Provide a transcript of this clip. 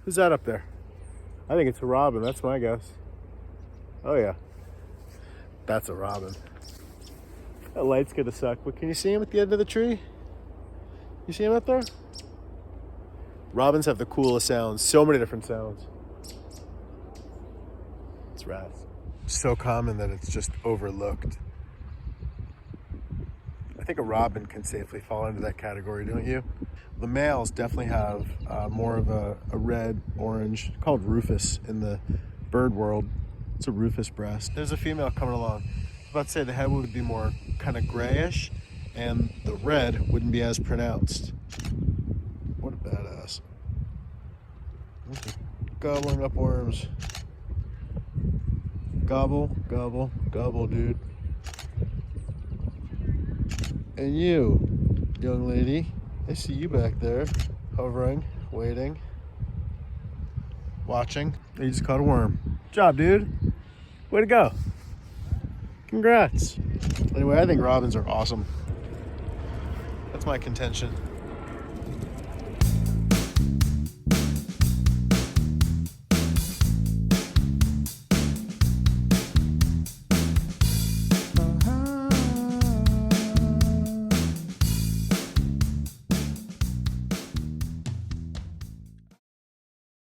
Who's that up there? I think it's a robin. That's my guess. Oh yeah, that's a robin. That light's gonna suck, but can you see him at the end of the tree? You see him up there? Robins have the coolest sounds. So many different sounds. It's rad. So common that it's just overlooked. I think a robin can safely fall into that category, don't you? The males definitely have more of a red, orange, called rufous in the bird world. It's a rufous breast. There's a female coming along. I was about to say the head would be more kind of grayish and the red wouldn't be as pronounced. What a badass. Gobbling up worms. Gobble, gobble, gobble, dude. And you, young lady, I see you back there, hovering, waiting, watching. You just caught a worm. Good job, dude. Way to go. Congrats. Anyway, I think robins are awesome. That's my contention.